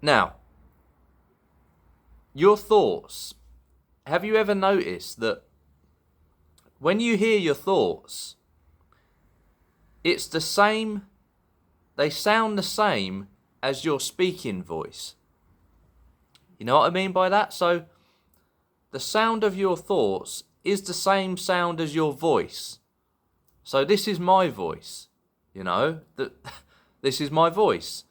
Now, your thoughts. Have you ever noticed that when you hear your thoughts, it's the same, they sound the same as your speaking voice? You know what I mean by that? So, the sound of your thoughts is the same sound as your voice. So this is my voice, this is my voice.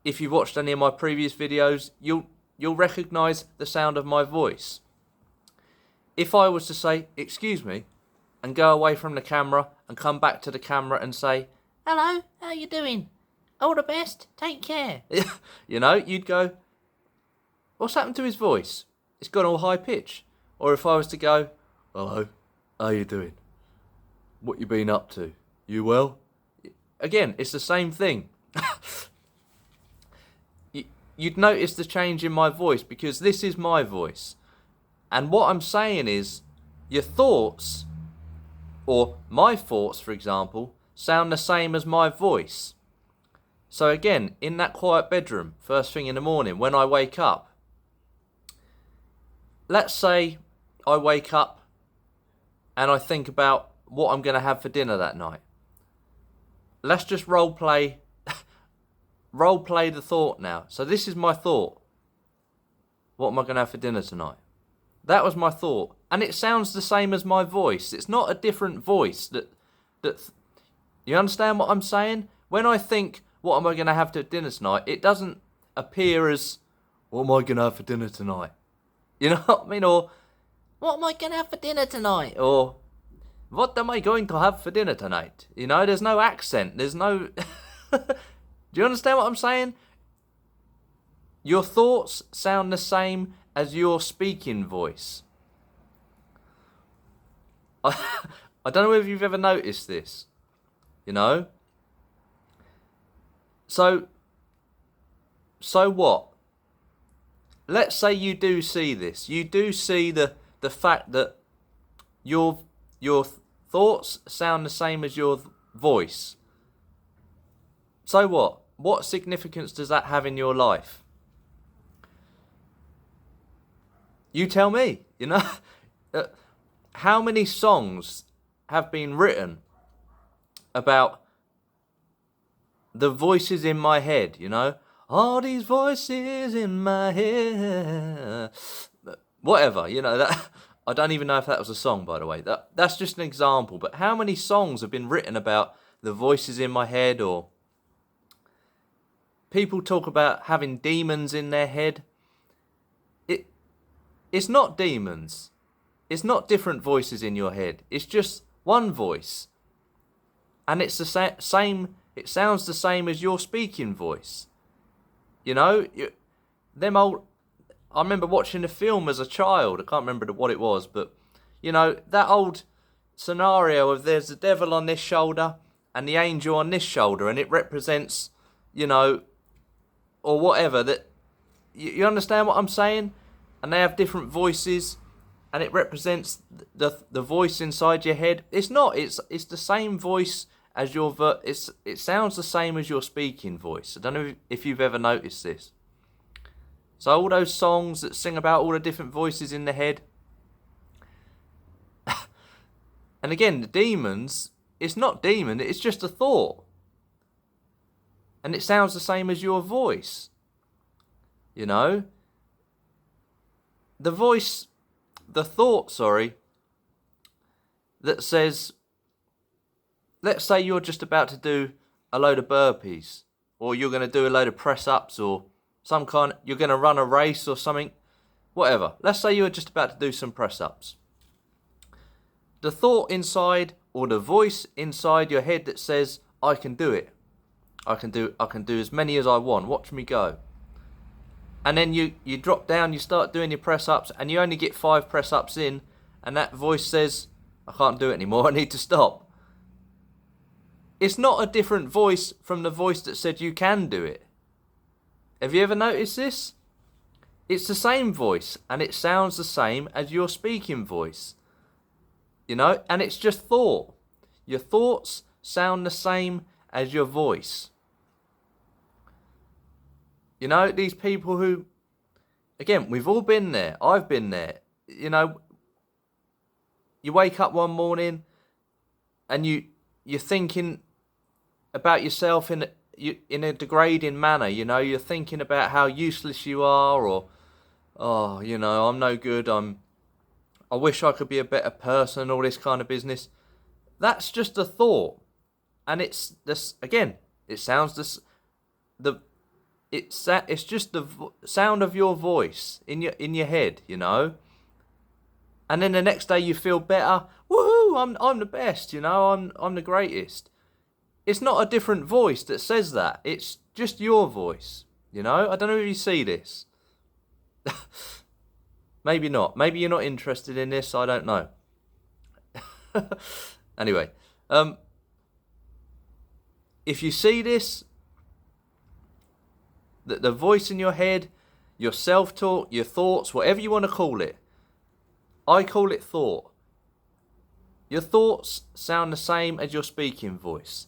If you've watched any of my previous videos, you'll recognise the sound of my voice. If I was to say, excuse me, and go away from the camera and come back to the camera and say, Hello, how you doing? All the best, take care. You'd go, what's happened to his voice? It's gone all high pitch. Or if I was to go, hello, how you doing? What you been up to? You well? Again, it's the same thing. You'd notice the change in my voice because this is my voice. And what I'm saying is, your thoughts, or my thoughts, for example, sound the same as my voice. So again, in that quiet bedroom, first thing in the morning, when I wake up, let's say I wake up and I think about what I'm going to have for dinner that night. Let's just role play the thought now. So this is my thought. What am I going to have for dinner tonight? That was my thought. And it sounds the same as my voice. It's not a different voice. That you understand what I'm saying? When I think, what am I going to have for dinner tonight? It doesn't appear as, what am I going to have for dinner tonight? You know what I mean? Or, What am I going to have for dinner tonight? or, what am I going to have for dinner tonight? There's no accent. There's no... Do you understand what I'm saying? Your thoughts sound the same as your speaking voice. I don't know if you've ever noticed this. So what? Let's say you do see this. You do see the fact that your thoughts sound the same as your voice. So what? What significance does that have in your life? You tell me, How many songs have been written about the voices in my head, All these voices in my head. Whatever, that... I don't even know if that was a song, by the way. That's just an example. But how many songs have been written about the voices in my head? Or people talk about having demons in their head. It's not demons. It's not different voices in your head. It's just one voice. And it's the same. It sounds the same as your speaking voice. Them old... I remember watching a film as a child. I can't remember what it was, but that old scenario of there's the devil on this shoulder and the angel on this shoulder, and it represents, or whatever. That you understand what I'm saying? And they have different voices, and it represents the voice inside your head. It's not. It's the same voice as your... It sounds the same as your speaking voice. I don't know if you've ever noticed this. So all those songs that sing about all the different voices in the head. And again, the demons, it's not demon, it's just a thought. And it sounds the same as your voice. The thought, that says, let's say you're just about to do a load of burpees, or you're going to do a load of press-ups, or you're going to run a race or something, whatever. Let's say you're just about to do some press-ups. The thought inside, or the voice inside your head that says, I can do it. I can do as many as I want. Watch me go. And then you drop down, you start doing your press-ups, and you only get 5 press-ups in, and that voice says, I can't do it anymore, I need to stop. It's not a different voice from the voice that said you can do it. Have you ever noticed this? It's the same voice, and it sounds the same as your speaking voice. And it's just thought. Your thoughts sound the same as your voice. You know, these people who, again, we've all been there. I've been there. You know, you wake up one morning and you're thinking about yourself in a degrading manner. You know, you're thinking about how useless you are, or oh, you know, I'm no good. I wish I could be a better person. All this kind of business. That's just a thought, and it's this again. It sounds this the it's just the sound of your voice in your head. You know. And then the next day you feel better. Woohoo! I'm the best. You know, I'm the greatest. It's not a different voice that says that. It's just your voice. You know. I don't know if you see this. Maybe not. Maybe you're not interested in this. I don't know. Anyway, if you see this, the voice in your head, your self-talk, your thoughts, whatever you want to call it. I call it thought. Your thoughts sound the same as your speaking voice.